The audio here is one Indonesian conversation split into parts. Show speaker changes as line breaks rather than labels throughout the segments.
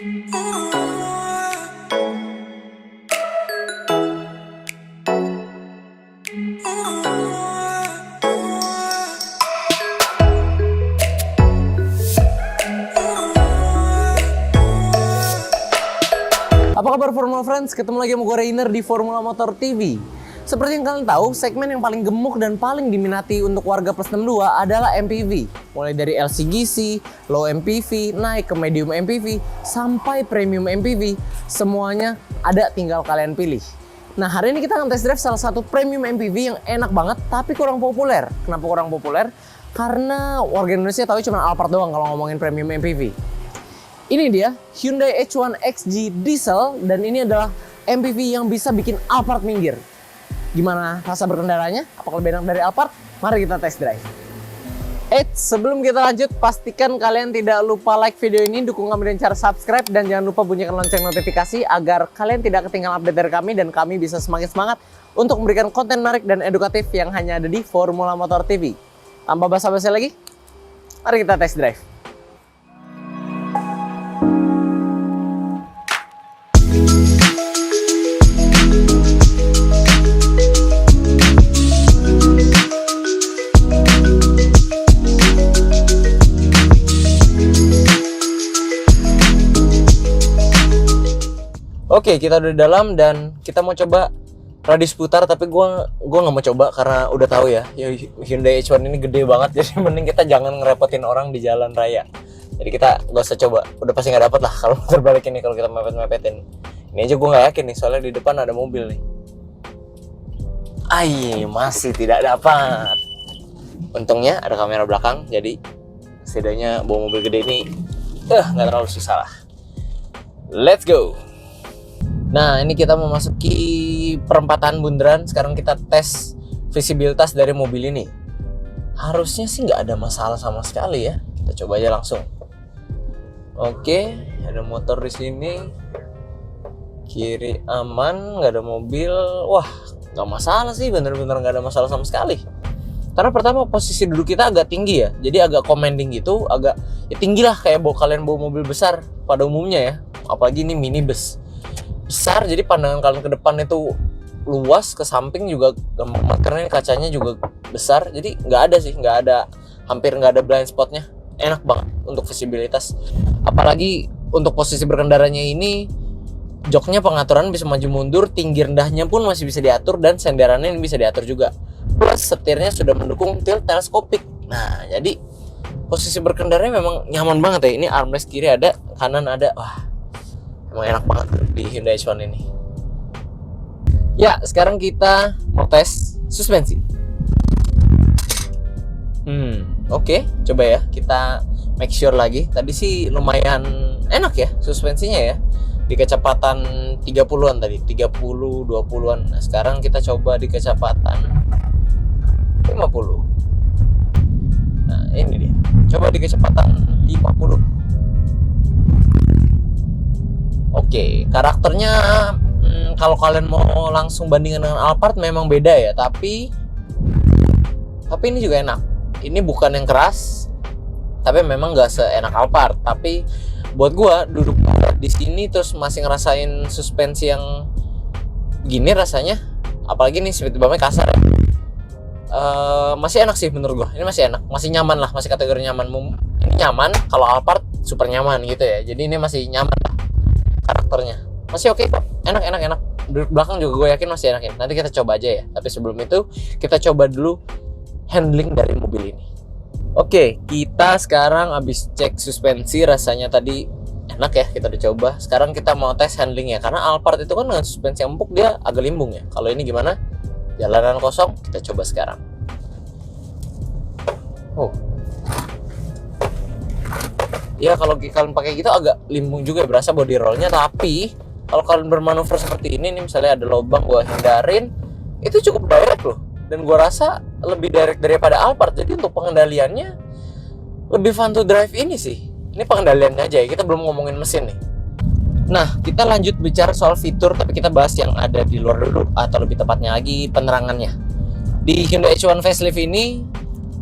Apa kabar Formula Friends? Ketemu lagi sama gue Rainer di Formula Motor TV. Seperti yang kalian tahu, segmen yang paling gemuk dan paling diminati untuk warga plus 62 adalah MPV. Mulai dari LCGC, Low MPV, naik ke Medium MPV, sampai Premium MPV. Semuanya ada, tinggal kalian pilih. Nah, hari ini kita akan test drive salah satu Premium MPV yang enak banget, tapi kurang populer. Kenapa kurang populer? Karena warga Indonesia tahu cuma Alphard doang kalau ngomongin Premium MPV. Ini dia Hyundai H1XG Diesel, dan ini adalah MPV yang bisa bikin Alphard minggir. Gimana rasa berkendaranya? Apakah lebih enak dari Alphard? Mari kita test drive. Sebelum kita lanjut, pastikan kalian tidak lupa like video ini, dukung kami dengan cara subscribe, dan jangan lupa bunyikan lonceng notifikasi agar kalian tidak ketinggalan update dari kami dan kami bisa semakin semangat untuk memberikan konten menarik dan edukatif yang hanya ada di Formula Motor TV. Tanpa basa-basi lagi, mari kita test drive. Oke, kita udah di dalam dan kita mau coba radius putar, tapi gua nggak mau coba karena udah tahu ya Hyundai H1 ini gede banget, jadi mending kita jangan ngerepotin orang di jalan raya. Jadi kita gak usah coba, udah pasti nggak dapet lah kalau terbalik ini kalau kita mepet-mepetin. Ini aja gua nggak yakin nih, soalnya di depan ada mobil nih. Masih tidak dapat. Untungnya ada kamera belakang, jadi setidaknya bawa mobil gede ini nggak terlalu susah lah. Let's go. Nah, ini kita memasuki perempatan bundaran. Sekarang kita tes visibilitas dari mobil ini. Harusnya sih nggak ada masalah sama sekali ya. Kita coba aja langsung. Oke, ada motor di sini. Kiri aman, nggak ada mobil. Wah, nggak masalah sih, bener-bener nggak ada masalah sama sekali. Karena pertama posisi duduk kita agak tinggi ya, jadi agak commanding gitu, agak ya tinggi lah kayak kalian bawa mobil besar pada umumnya ya. Apalagi ini minibus besar, jadi pandangan kalian ke depan itu luas, ke samping juga gampang karena kacanya juga besar, jadi hampir nggak ada blind spotnya. Enak banget untuk visibilitas, apalagi untuk posisi berkendaranya ini, joknya pengaturan bisa maju mundur, tinggi rendahnya pun masih bisa diatur, dan senderannya ini bisa diatur juga, plus setirnya sudah mendukung tilt teleskopik. Nah, jadi posisi berkendaranya memang nyaman banget ya. Ini armrest kiri ada, kanan ada. Wah, emang enak banget di Hyundai H1 ini. Ya, sekarang kita mau tes suspensi. Oke, coba ya kita make sure lagi. Tadi sih lumayan enak ya suspensinya ya. Di kecepatan 30-an tadi, 30, 20-an. Nah, sekarang kita coba di kecepatan 50. Nah, ini dia. Coba di kecepatan 50. Oke, karakternya kalau kalian mau langsung bandingkan dengan Alphard memang beda ya, tapi ini juga enak. Ini bukan yang keras, tapi memang nggak seenak Alphard. Tapi buat gua duduk di sini terus masih ngerasain suspensi yang begini rasanya, apalagi nih speed bumpnya kasar ya. Masih enak sih menurut gua. Ini masih enak, masih nyaman lah, masih kategori nyaman. Ini nyaman, kalau Alphard super nyaman gitu ya. Jadi ini masih nyaman lah. Karakternya masih oke kok, enak. Duduk belakang juga gue yakin masih enakin. Nanti kita coba aja ya, tapi sebelum itu kita coba dulu handling dari mobil ini. Oke, kita sekarang habis cek suspensi, rasanya tadi enak ya, kita udah coba. Sekarang kita mau tes handling ya, karena Alphard itu kan dengan suspensi yang empuk dia agak limbung ya. Kalau ini gimana? Jalanan kosong, kita coba sekarang. Ya, kalau kalian pakai gitu agak limbung juga, berasa body rollnya. Tapi kalau kalian bermanuver seperti ini nih, misalnya ada lubang gua hindarin, itu cukup direct loh. Dan gua rasa lebih direct daripada Alphard. Jadi untuk pengendaliannya lebih fun to drive ini sih. Ini pengendaliannya aja ya, kita belum ngomongin mesin nih. Nah, kita lanjut bicara soal fitur, tapi kita bahas yang ada di luar dulu, atau lebih tepatnya lagi penerangannya. Di Hyundai H1 facelift ini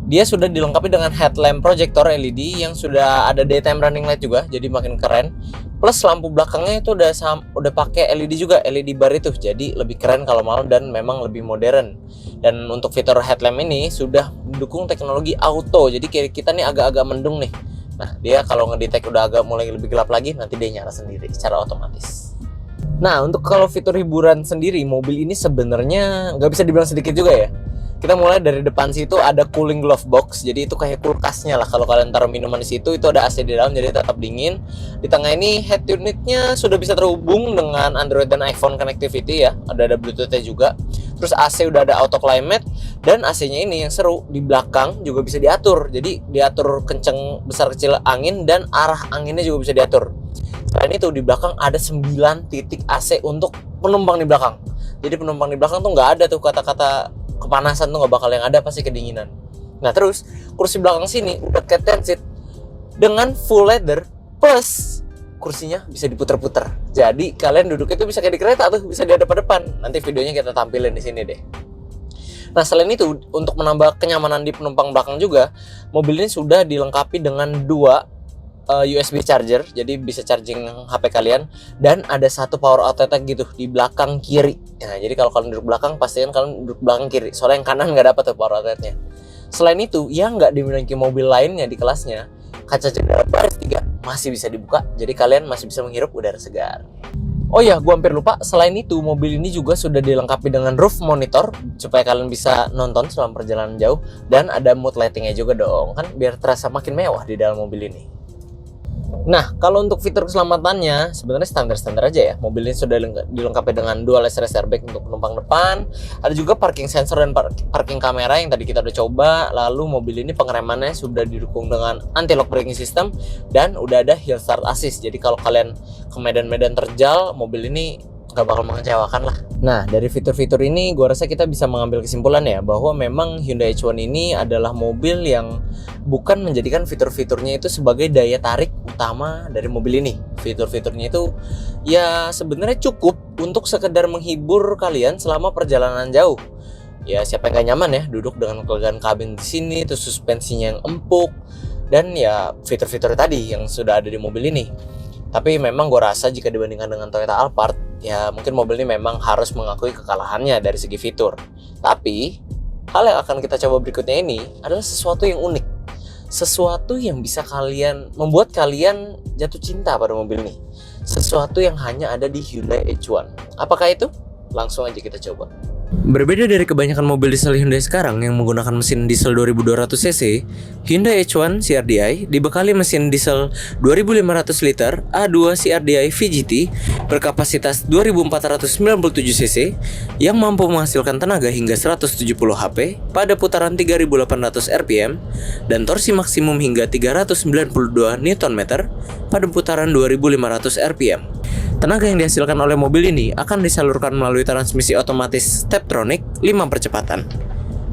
dia sudah dilengkapi dengan headlamp projector LED yang sudah ada daytime running light juga, jadi makin keren. Plus lampu belakangnya itu udah pakai LED juga, LED bar itu. Jadi lebih keren kalau malam dan memang lebih modern. Dan untuk fitur headlamp ini sudah mendukung teknologi auto. Jadi kiri kita nih agak-agak mendung nih. Nah, dia kalau ngedetect udah agak mulai lebih gelap lagi, nanti dia nyala sendiri secara otomatis. Nah, untuk kalau fitur hiburan sendiri, mobil ini sebenarnya nggak bisa dibilang sedikit juga ya. Kita mulai dari depan situ ada cooling glove box, jadi itu kayak kulkasnya lah. Kalau kalian taruh minuman di situ, itu ada AC di dalam, jadi tetap dingin. Di tengah ini head unitnya sudah bisa terhubung dengan Android dan iPhone connectivity ya. Ada Bluetooth-nya juga. Terus AC udah ada auto climate, dan AC-nya ini yang seru, di belakang juga bisa diatur. Jadi diatur kenceng besar kecil angin dan arah anginnya juga bisa diatur. Selain itu di belakang ada 9 titik AC untuk penumpang di belakang. Jadi penumpang di belakang tuh nggak ada tuh kata-kata kepanasan, tuh nggak bakal, yang ada pasti kedinginan. Nah terus kursi belakang sini udah captain seat dengan full leather, plus kursinya bisa diputer-puter. Jadi kalian duduk itu bisa kayak di kereta tuh, bisa di depan-depan. Nanti videonya kita tampilin di sini deh. Nah selain itu, untuk menambah kenyamanan di penumpang belakang juga, mobil ini sudah dilengkapi dengan 2 USB charger, jadi bisa charging HP kalian, dan ada 1 power outlet gitu di belakang kiri. Nah, jadi kalau kalian duduk belakang, pastikan kalian duduk belakang kiri, soalnya yang kanan nggak dapat tuh power outletnya. Selain itu, yang nggak dimiliki mobil lainnya di kelasnya, kaca jendela baris 3 masih bisa dibuka, jadi kalian masih bisa menghirup udara segar. Oh iya, gua hampir lupa, selain itu mobil ini juga sudah dilengkapi dengan roof monitor supaya kalian bisa nonton selama perjalanan jauh, dan ada mood lightingnya juga dong, kan biar terasa makin mewah di dalam mobil ini. Nah, kalau untuk fitur keselamatannya sebenarnya standar-standar aja ya. Mobil ini sudah dilengkapi dengan dual race airbag untuk penumpang depan. Ada juga parking sensor dan parking kamera yang tadi kita udah coba. Lalu mobil ini pengeremannya sudah didukung dengan anti-lock braking system dan udah ada hill start assist. Jadi kalau kalian ke medan-medan terjal, mobil ini nggak bakal mengecewakan lah. Nah, dari fitur-fitur ini gue rasa kita bisa mengambil kesimpulan ya, bahwa memang Hyundai H1 ini adalah mobil yang bukan menjadikan fitur-fiturnya itu sebagai daya tarik utama dari mobil ini. Fitur-fiturnya itu ya sebenarnya cukup untuk sekedar menghibur kalian selama perjalanan jauh. Ya siapa yang gak nyaman ya duduk dengan kelegaan kabin di sini, terus suspensinya yang empuk, dan ya fitur-fitur tadi yang sudah ada di mobil ini. Tapi memang gue rasa jika dibandingkan dengan Toyota Alphard, ya mungkin mobil ini memang harus mengakui kekalahannya dari segi fitur. Tapi hal yang akan kita coba berikutnya ini adalah sesuatu yang unik, sesuatu yang bisa membuat kalian jatuh cinta pada mobil ini, sesuatu yang hanya ada di Hyundai H1. Apakah itu? Langsung aja kita coba. Berbeda dari kebanyakan mobil diesel Hyundai sekarang yang menggunakan mesin diesel 2200 cc, Hyundai H1 CRDI dibekali mesin diesel 2500 liter A2 CRDI VGT berkapasitas 2497 cc yang mampu menghasilkan tenaga hingga 170 HP pada putaran 3800 rpm dan torsi maksimum hingga 392 Nm pada putaran 2500 rpm. Tenaga yang dihasilkan oleh mobil ini akan disalurkan melalui transmisi otomatis Steptronic 5 percepatan.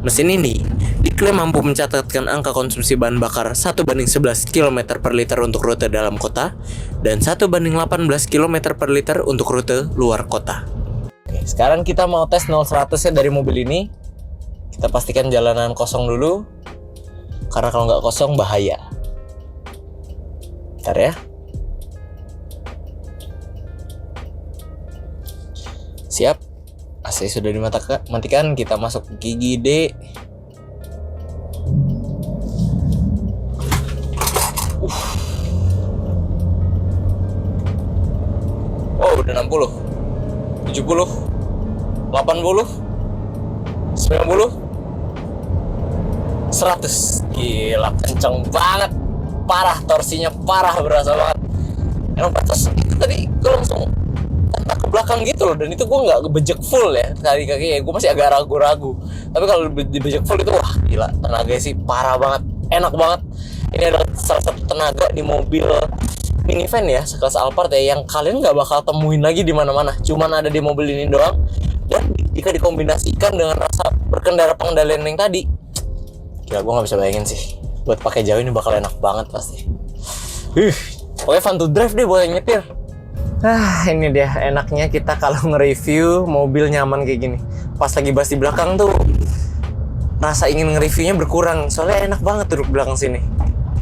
Mesin ini diklaim mampu mencatatkan angka konsumsi bahan bakar 1:11 km per liter untuk rute dalam kota dan 1:18 km per liter untuk rute luar kota. Oke, sekarang kita mau tes 0-100 nya dari mobil ini. Kita pastikan jalanan kosong dulu, karena kalau nggak kosong bahaya. Bentar ya. Siap, AC sudah dimatikan, kita masuk ke gigi D. Oh, udah 60, 70, 80, 90, 100. Gila, kenceng banget. Parah, torsinya parah, berasa banget. Emang batas itu tadi gue langsung ke belakang gitu loh, dan itu gue nggak bejek full ya kaki-kaki ya, gue masih agak ragu-ragu. Tapi kalau dibejek full itu wah gila, tenaganya sih parah banget, enak banget. Ini adalah salah satu tenaga di mobil minivan ya sekelas Alphard ya, yang kalian nggak bakal temuin lagi di mana-mana, cuman ada di mobil ini doang. Dan jika dikombinasikan dengan rasa berkendara pengendalian yang tadi, gila, gue nggak bisa bayangin sih buat pakai jauh ini bakal enak banget pasti. Pokoknya fun to drive deh buat yang nyetir. Ini dia enaknya kita kalau nge-review mobil nyaman kayak gini. Pas lagi bahas di belakang tuh rasa ingin nge-reviewnya berkurang, soalnya enak banget duduk belakang sini.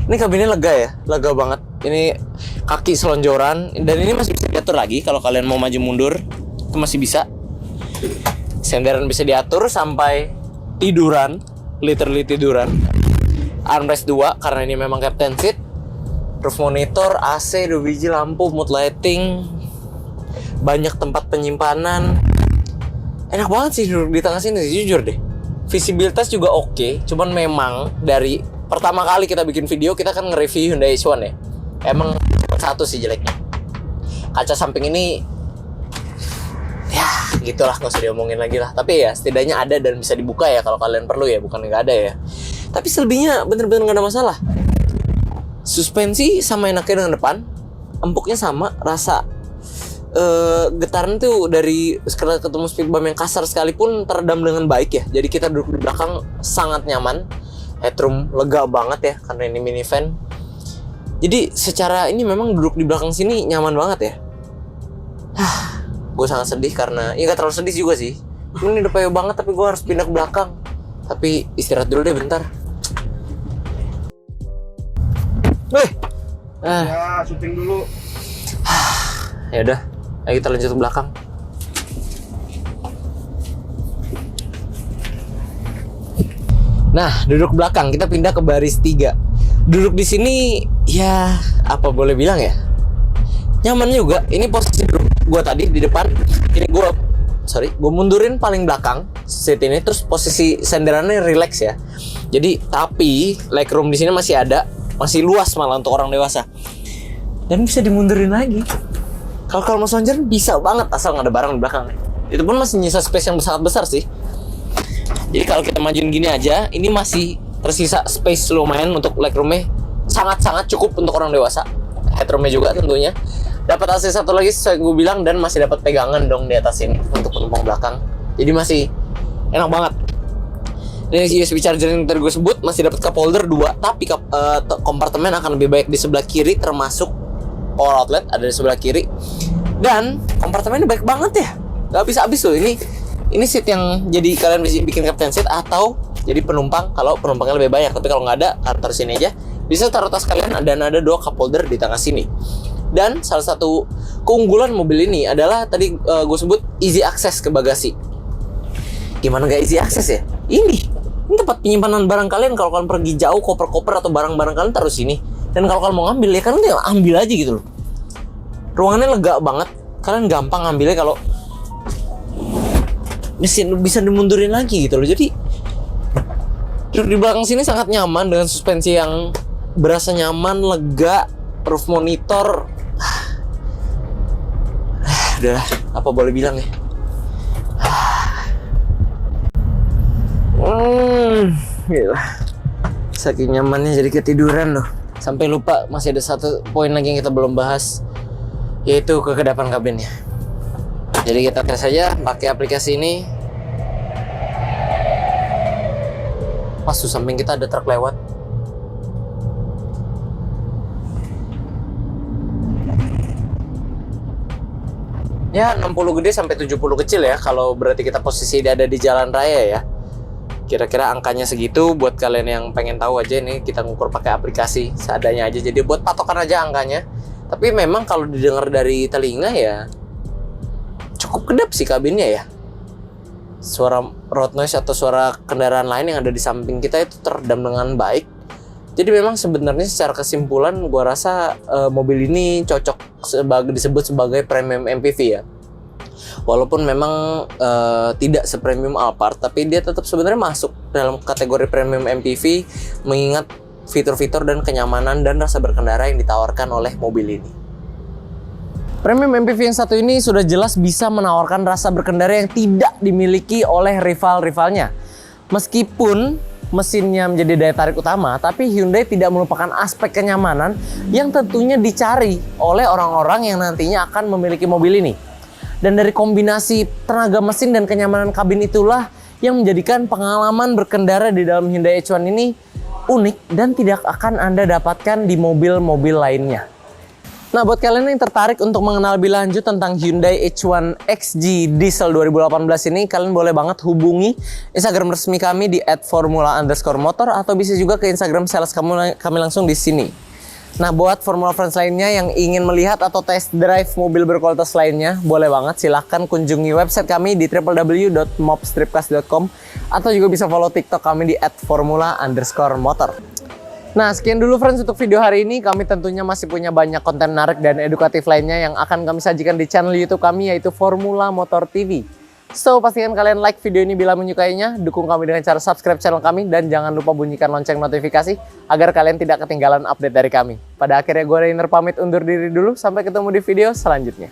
Ini kabinnya lega ya, lega banget. Ini kaki selonjoran, dan ini masih bisa diatur lagi kalau kalian mau maju mundur, itu masih bisa. Senderan bisa diatur sampai tiduran, literally tiduran. Armrest 2 karena ini memang captain seat. Roof monitor, AC, 2 biji lampu, mood lighting, banyak tempat penyimpanan. Enak banget sih duduk di tengah sini, jujur deh. Visibilitas juga oke, cuman memang dari pertama kali kita bikin video, kita kan nge-review Hyundai H1 ya. Emang cuma satu sih jeleknya. Kaca samping ini, ya gitulah, nggak usah diomongin lagi lah. Tapi ya setidaknya ada dan bisa dibuka ya kalau kalian perlu ya, bukan nggak ada ya. Tapi selebihnya bener-bener nggak ada masalah. Suspensi sama enaknya dengan depan, empuknya sama, rasa getaran tuh dari sekali ketemu speed bump yang kasar sekalipun teredam dengan baik ya. Jadi kita duduk di belakang sangat nyaman, headroom lega banget ya karena ini minivan. Jadi secara ini memang duduk di belakang sini nyaman banget ya. Gue sangat sedih karena, ya gak terlalu sedih juga sih. Ini udah payo banget tapi gue harus pindah ke belakang. Tapi istirahat dulu deh bentar.
Ya, syuting dulu.
Ya udah, ayo kita lanjut ke belakang. Nah, duduk belakang, kita pindah ke baris 3. Duduk di sini, ya apa boleh bilang ya, nyaman juga. Ini posisi duduk gue tadi di depan. Ini gue mundurin paling belakang seat ini, terus posisi senderannya relax ya. Jadi, tapi legroom di sini masih ada, masih luas malah untuk orang dewasa. Dan bisa dimundurin lagi. Kalau mau sonjer bisa banget asal nggak ada barang di belakang. Itu pun masih nyisa space yang sangat besar sih. Jadi kalau kita majuin gini aja, ini masih tersisa space lumayan untuk legroomnya, sangat-sangat cukup untuk orang dewasa. Headroomnya juga tentunya. Dapat AC satu lagi sesuai gue bilang, dan masih dapat pegangan dong di atas ini untuk penumpang belakang. Jadi masih enak banget. Dan USB charger yang tadi gue sebut masih dapat cup holder 2, tapi kompartemen akan lebih baik di sebelah kiri, termasuk power outlet ada di sebelah kiri. Dan kompartemennya baik banget ya, gak habis-habis loh. Ini seat yang jadi kalian bisa bikin captain seat atau jadi penumpang kalau penumpangnya lebih banyak. Tapi kalau nggak ada, taruh sini aja. Bisa taruh tas kalian, dan ada 2 cup holder di tengah sini. Dan salah satu keunggulan mobil ini adalah tadi gue sebut easy access ke bagasi. Gimana gak easy access ya? Ini tempat penyimpanan barang kalian. Kalau kalian pergi jauh, koper-koper atau barang-barang kalian taruh sini. Dan kalau kalian mau ngambil ya kalian tinggal ambil aja gitu loh. Ruangannya lega banget. Kalian gampang ngambilnya kalau mesin bisa dimundurin lagi gitu loh. Jadi duduk di belakang sini sangat nyaman dengan suspensi yang berasa nyaman, lega, roof monitor. Udah, apa boleh bilang ya. Gila. Saking nyamannya jadi ketiduran loh. Sampai lupa masih ada satu poin lagi yang kita belum bahas, yaitu kekedapan kabinnya. Jadi kita tes saja pakai aplikasi ini. Pas tuh samping kita ada truk lewat. Ya 60 gede sampai 70 kecil ya, kalau berarti kita posisi ada di jalan raya ya. Kira-kira angkanya segitu. Buat kalian yang pengen tahu aja, ini kita ngukur pakai aplikasi seadanya aja. Jadi buat patokan aja angkanya. Tapi memang kalau didengar dari telinga ya cukup kedap sih kabinnya ya. Suara road noise atau suara kendaraan lain yang ada di samping kita itu teredam dengan baik. Jadi memang sebenarnya secara kesimpulan gua rasa mobil ini cocok disebut sebagai premium MPV ya. Walaupun memang tidak sepremium Alphard, tapi dia tetap sebenarnya masuk dalam kategori premium MPV mengingat fitur-fitur dan kenyamanan dan rasa berkendara yang ditawarkan oleh mobil ini. Premium MPV yang satu ini sudah jelas bisa menawarkan rasa berkendara yang tidak dimiliki oleh rival-rivalnya. Meskipun mesinnya menjadi daya tarik utama, tapi Hyundai tidak melupakan aspek kenyamanan yang tentunya dicari oleh orang-orang yang nantinya akan memiliki mobil ini. Dan dari kombinasi tenaga mesin dan kenyamanan kabin itulah yang menjadikan pengalaman berkendara di dalam Hyundai H1 ini unik dan tidak akan Anda dapatkan di mobil-mobil lainnya. Nah, buat kalian yang tertarik untuk mengenal lebih lanjut tentang Hyundai H1 XG Diesel 2018 ini, kalian boleh banget hubungi Instagram resmi kami di @formula_motor atau bisa juga ke Instagram sales kami langsung di sini. Nah, buat Formula Friends lainnya yang ingin melihat atau test drive mobil berkualitas lainnya, boleh banget silahkan kunjungi website kami di www.mobstripcast.com atau juga bisa follow TikTok kami di @formula_motor. Nah, sekian dulu friends untuk video hari ini. Kami tentunya masih punya banyak konten menarik dan edukatif lainnya yang akan kami sajikan di channel YouTube kami, yaitu Formula Motor TV. So, pastikan kalian like video ini bila menyukainya, dukung kami dengan cara subscribe channel kami, dan jangan lupa bunyikan lonceng notifikasi agar kalian tidak ketinggalan update dari kami. Pada akhirnya gue Rainer pamit undur diri dulu, sampai ketemu di video selanjutnya.